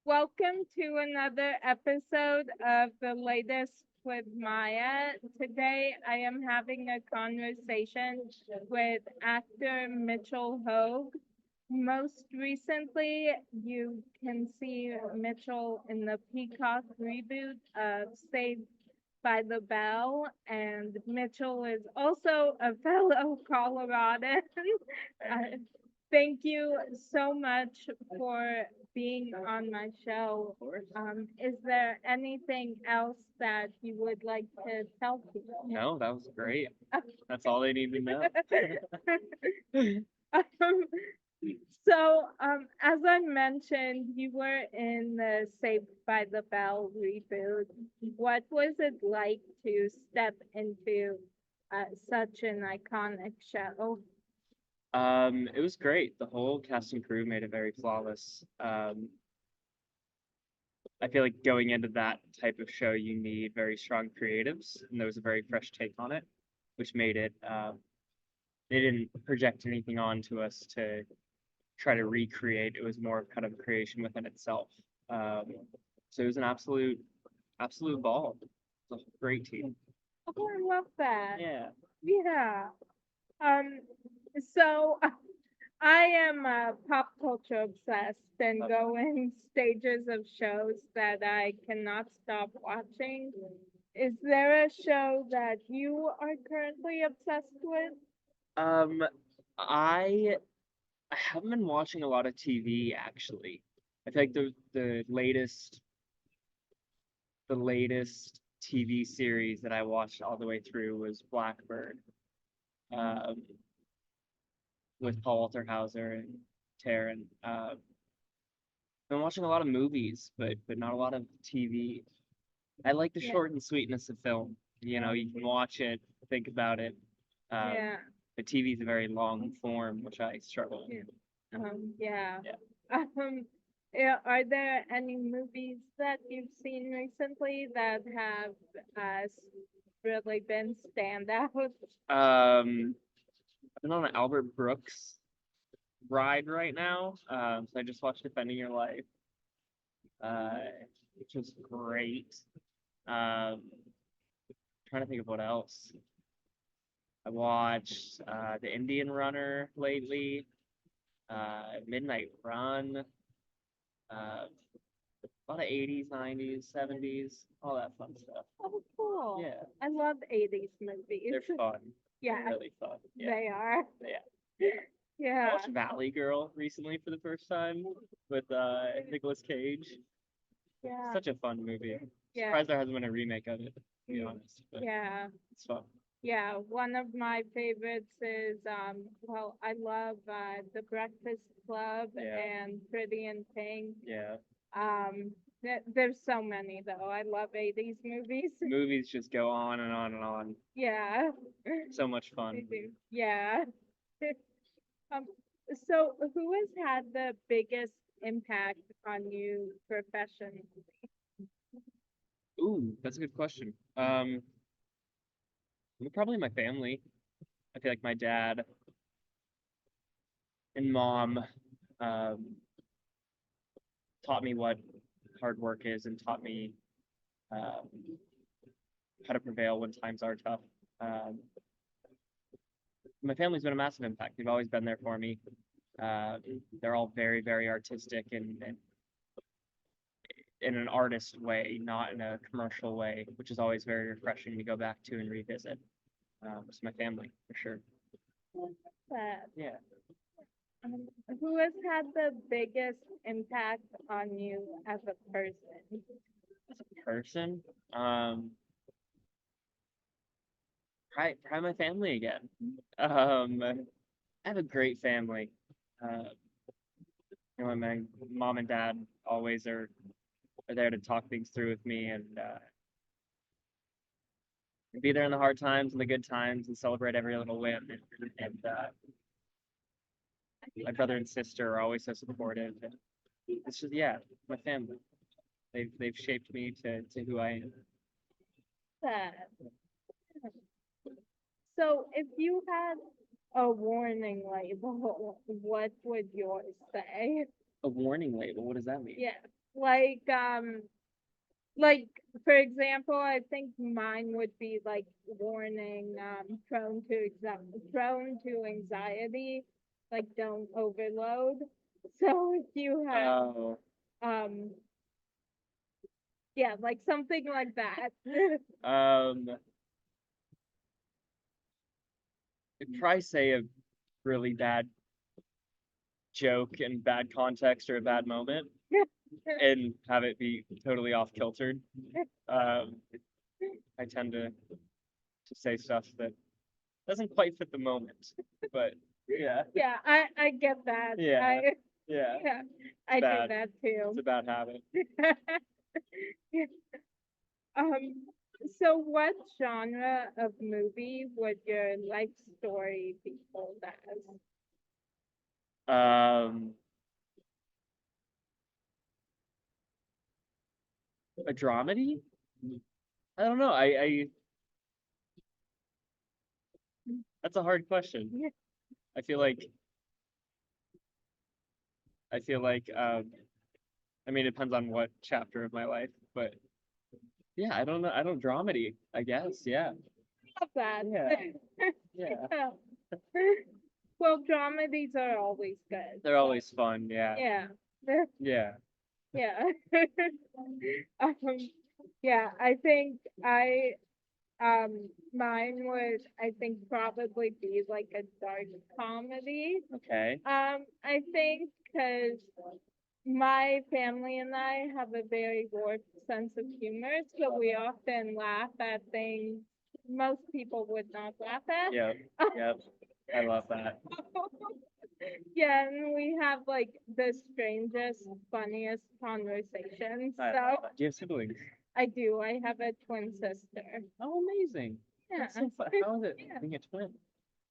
Welcome to another episode of The Latest with Maya. Today I am having a conversation with actor Mitchell Hoog. Most recently, you can see Mitchell in the Peacock reboot of Saved by the Bell, and Mitchell is also a fellow Coloradan. Uh, Thank you so much for being on my show. Is there anything else that you would like to tell people? No, that was great. That's all they need to know. Um, as I mentioned, you were in the Saved by the Bell reboot. What was it like to step into such an iconic show? It was great. The whole cast and crew made it very flawless. I feel like going into that type of show, you need very strong creatives, and there was a very fresh take on it, which made it. They didn't project anything onto us to try to recreate. It was more of kind of a creation within itself. Um, so it was an absolute ball. It was a great team. Oh, I love that. Yeah. Yeah. Um, so I am pop culture obsessed and go in stages of shows that I cannot stop watching. Is there a show that you are currently obsessed with? Um, I haven't been watching a lot of TV actually. I feel like the latest TV series that I watched all the way through was Blackbird, um, with Paul Walter Hauser and Taryn. Been watching a lot of movies, but not a lot of TV. I like the Yeah. short and sweetness of film. You can watch it, think about it. Um, Yeah. but TV is a very long form, which I struggle with. Yeah. Yeah. Um, yeah, are there any movies that you've seen recently that have really been standouts? I've been on an Albert Brooks ride right now. So I just watched Defending Your Life, uh, which was great. Trying to think of what else. I watched The Indian Runner lately, Midnight Run, a lot of 80s, 90s, 70s, all that fun stuff. Oh, cool. Yeah, I love 80s movies. they're fun. Yeah, They're really fun. Yeah, they are. yeah. I Yeah. watched Valley Girl recently for the first time with Nicolas Cage. Yeah. Such a fun movie. Yeah. Surprised there hasn't been a remake of it, to be honest. But Yeah. it's fun. Yeah, one of my favorites is well, I love The Breakfast Club Yeah. and Pretty in Pink. Yeah. There's so many though. I love 80s movies. Movies just go on and on and on. Yeah. So much They fun. do. Yeah. Um, so who has had the biggest impact on you professionally? Ooh, that's a good question. Probably my family. I feel like my dad and mom um, taught me what hard work is and taught me um, how to prevail when times are tough. Um, my family's been a massive impact. They've always been there for me. They're all very, very artistic and in an artist way, not in a commercial way, which is always very refreshing to go back to and revisit. It's my family for sure. That Yeah. who has had the biggest impact on you as a person? As a person, probably my family again. I have a great family. Uh, my mom and dad always are there to talk things through with me and be there in the hard times and the good times and celebrate every little win. And my brother and sister are always so supportive. And it's just yeah, my family. They've shaped me to who I am. That so if you had a warning label, what would yours say? A warning label. What does that mean? Yeah. like like for example, I think mine would be like warning, prone to anxiety, like don't overload. So if you have Oh, um yeah, like something like that. um, I'd probably say a really bad joke in bad context or a bad moment, and have it be totally off kiltered. Um, I tend to say stuff that doesn't quite fit the moment, but yeah, Yeah, I get that. yeah, yeah, Yeah, it's I do bad. that It's too. a bad habit. Um, so what genre of movie would your life story be told as? Um, a dramedy? I don't know. That's a hard question. I feel like I feel like I mean it depends on what chapter of my life, but yeah, I don't know. I don't dramedy, I guess. Yeah. Love that. Yeah. Yeah. Yeah. Well, dramedies are always good. They're So always fun. Yeah. yeah. Yeah. Yeah. um, yeah, I think mine would I think probably be like a dark comedy. Okay. I think because my family and I have a very warped sense of humor, so we often laugh at things most people would not laugh at. Yep. Yep. I love that. Yeah, and we have like the strangest, funniest conversations. I So love that. Do you have siblings? I do. I have a twin sister. Oh, amazing. Yeah, That's so fun. How is it yeah, being a twin?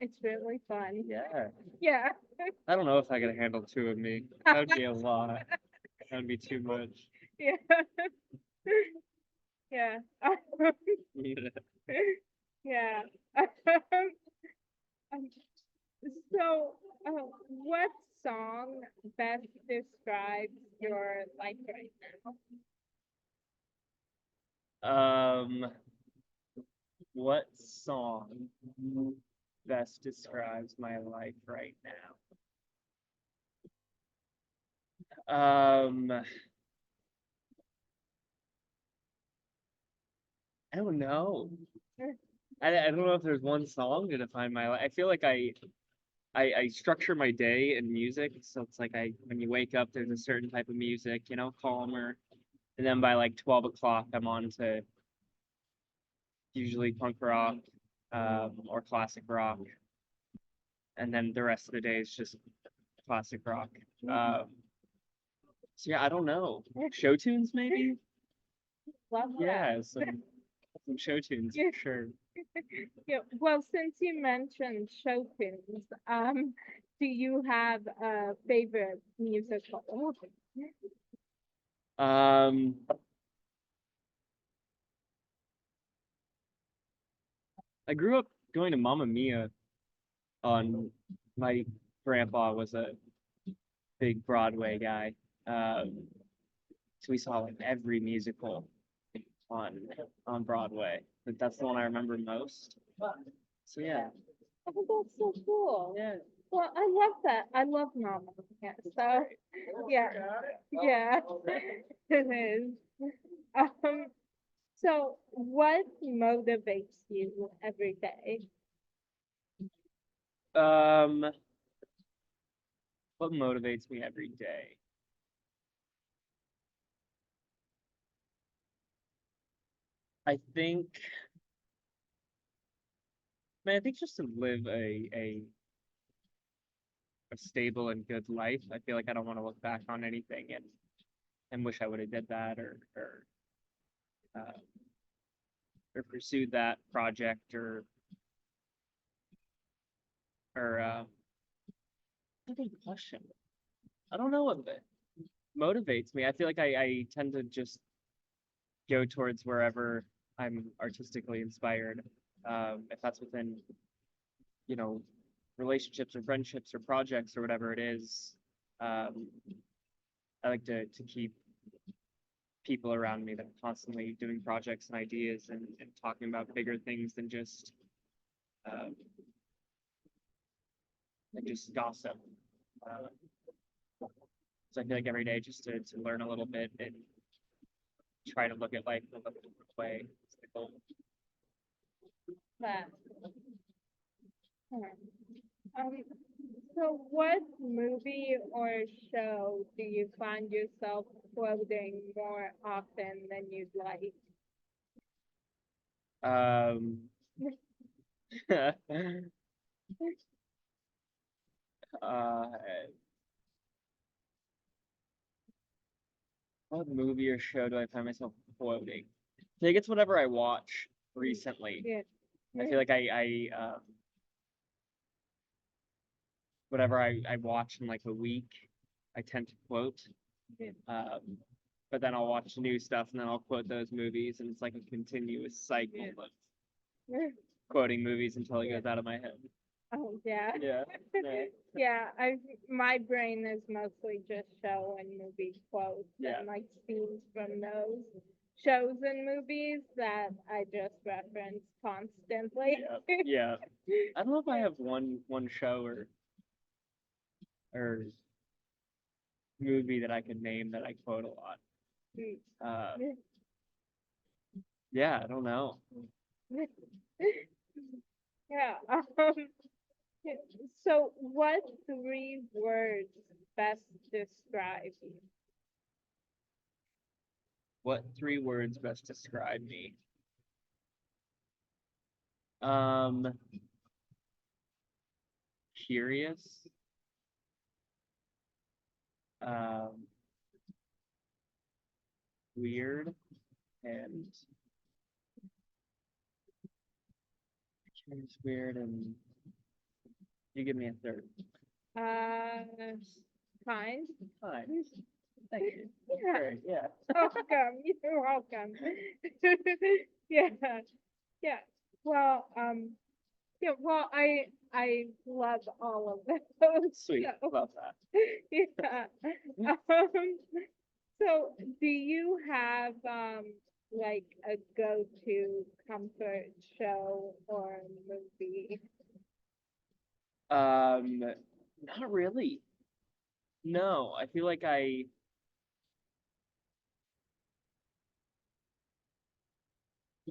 it's really fun. Yeah. Yeah. I don't know if I could handle two of me. That would be a lot. That would be too much. Yeah. Yeah. Yeah. Yeah. Um, so, what song best describes your life right Um, what song best describes my life right now? I don't know. now? I don't know if there's one song to define my life. I feel like I structure my day in music, so it's like when you wake up, there's a certain type of music, calmer, and then by like 12 o'clock, I'm on to usually punk rock, or classic rock, and then the rest of the day is just classic rock. Um, so yeah, I don't know. Show tunes maybe? Love that. Yeah, some show tunes Yeah. for sure. Yeah. Well, since you mentioned show tunes, do you have a favorite musical? Um, I grew up going to Mamma Mia on my grandpa was a big Broadway guy. So we saw like every musical on on Broadway. But that's the one I remember most. So yeah. Oh, that's so cool. Yeah. Well, I love that. I love Mama. Yeah. So, yeah. Yeah. It is. Um, so what motivates you every day? Um, what motivates me every day? I think, man, I think just to live a stable and good life. I feel like I don't want to look back on anything and wish I would have did that uh, or pursued that project or that's a good question. I don't know what motivates me. I feel like I tend to just go towards wherever I'm artistically inspired. If that's within, you know, relationships or friendships or projects or whatever it is. Um, I like to keep people around me that are constantly doing projects and ideas and talking about bigger things um, than just gossip. Uh, so I feel like every day just to learn a little bit and try to look at life in a little different way. Is the goal. That. Um, so what movie or show do you find yourself quoting more often than you'd like? Um, uh, what movie or show do I find myself quoting? I think it's whatever I watch recently. Yeah. I feel like whatever I watch in like a week, I tend to quote. Yeah. But then I'll watch new stuff and then I'll quote those movies, and it's like a continuous cycle of quoting movies until it goes out of my head. Oh yeah. Yeah. Yeah. Yeah, my brain is mostly just show and movie quotes Yeah. and like scenes from those shows and movies that I just reference constantly. Yeah. I don't know if I have one show or movie that I could name that I quote a lot. Yeah, I don't know. Yeah. So what 3 words best describe you? What 3 words best describe me? Um, Curious. Um, Weird and curious, weird, and you give me a third. Uh, kind. Fine. Thank you. Yeah. Great. Yeah. Welcome. You're welcome. Yeah. Yeah. Well, yeah, well, I love all of those. Sweet. So, Love that. yeah. Um, so do you have like a go-to comfort show or movie? Not really. No, I feel like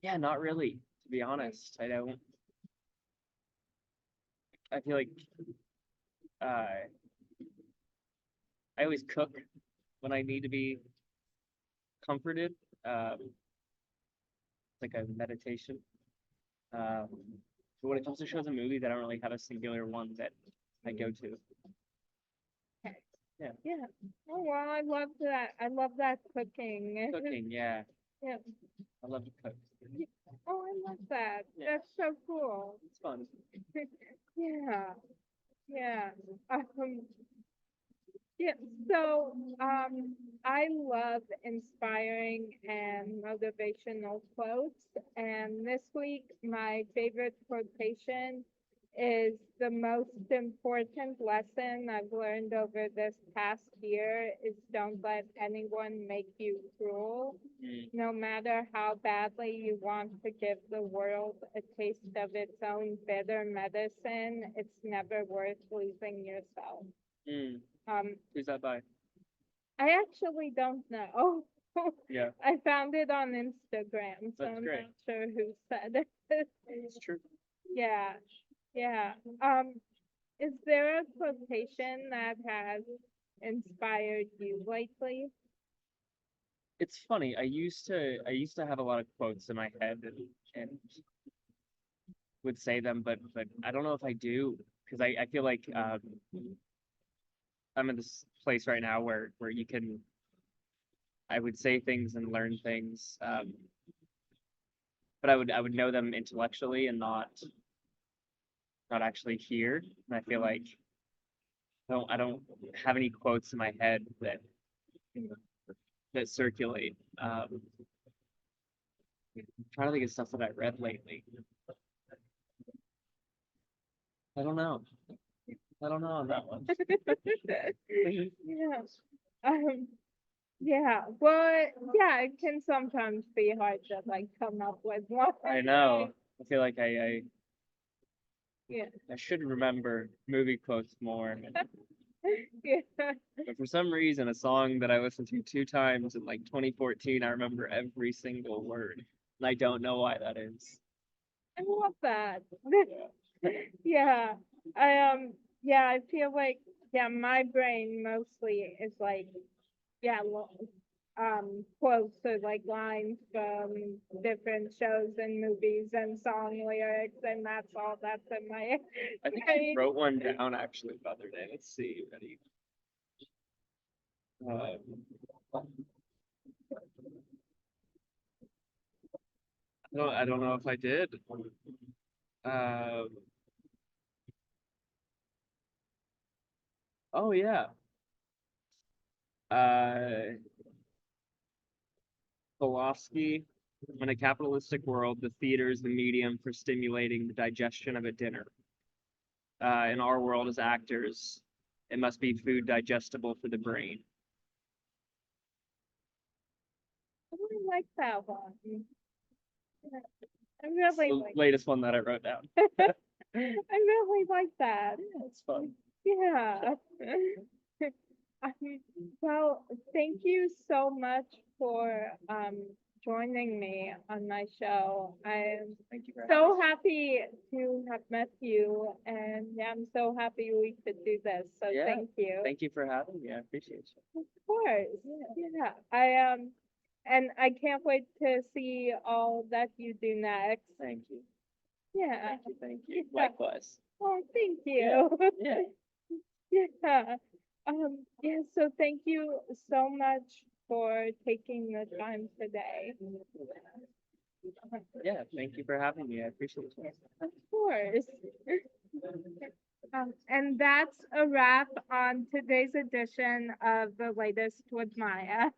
yeah, not really, to be honest. I don't, I feel like, uh, I always cook when I need to be comforted. It's like a meditation. Um, but when it comes to shows and movies, I don't really have a singular one that I go to. Okay. Yeah. Yeah. Oh well, I love that. I love that cooking. Cooking, yeah. Yeah. I love to cook. Oh, I love that. Yeah. That's so cool. It's fun. Yeah. Yeah. Um, yeah. So, I love inspiring and motivational quotes. And this week, my favorite quotation is the most important lesson I've learned over this past year is don't let anyone make you cruel. Mm, No matter how badly you want to give the world a taste of its own bitter medicine, it's never worth losing yourself. mm. Um, Who's that by? I actually don't know. Yeah, I found it on Instagram, so that's I'm great. not sure who said it. It's true. Yeah, yeah. Is there a quotation that has inspired you lately? It's funny. I used to have a lot of quotes in my head and would say them, but I don't know if I do because I feel like I'm in this place right now where you can I would say things and learn things, but I would know them intellectually and not actually hear. And I feel like I don't have any quotes in my head that circulate. I'm trying to think of stuff that I read lately. I don't know. I don't know on that one. Yeah. Um, Yeah, but yeah, it can sometimes be hard to like come up with one. I know. I feel like Yeah, I should remember movie quotes more. yeah. But for some reason, a song that I listened to 2 times in like 2014, I remember every single word. And I don't know why that is. I love that. Yeah. Yeah, yeah, I feel like yeah, my brain mostly is like yeah, quotes or like lines from different shows and movies and song lyrics, and that's all that's in my I think I brain. wrote one down actually the other day. Let's see. Ready? I don't know if I did. Um, oh yeah. Uh, Pulaski. In a capitalistic world, the theater is the medium for stimulating the digestion of a dinner. In our world as actors, it must be food digestible for the brain. I really like that one. I It's really the like. latest one that I wrote down. I really like that. That's fun. Yeah. Um, well, thank you so much for joining me on my show. I'm Thank you very so much. happy to have met you, and I'm so happy we could do this. So Yeah. thank you. Thank you for having me. I appreciate you. Of course. Yeah. And I can't wait to see all that you do next. Thank you. Yeah. Thank you. Thank you. Yeah. Likewise. Oh, thank Yeah. you. Yeah. Yeah. Yeah, so thank you so much for taking the time today. Yeah. Thank you for having me. I appreciate it. Of course. And that's a wrap on today's edition of the latest with Maya.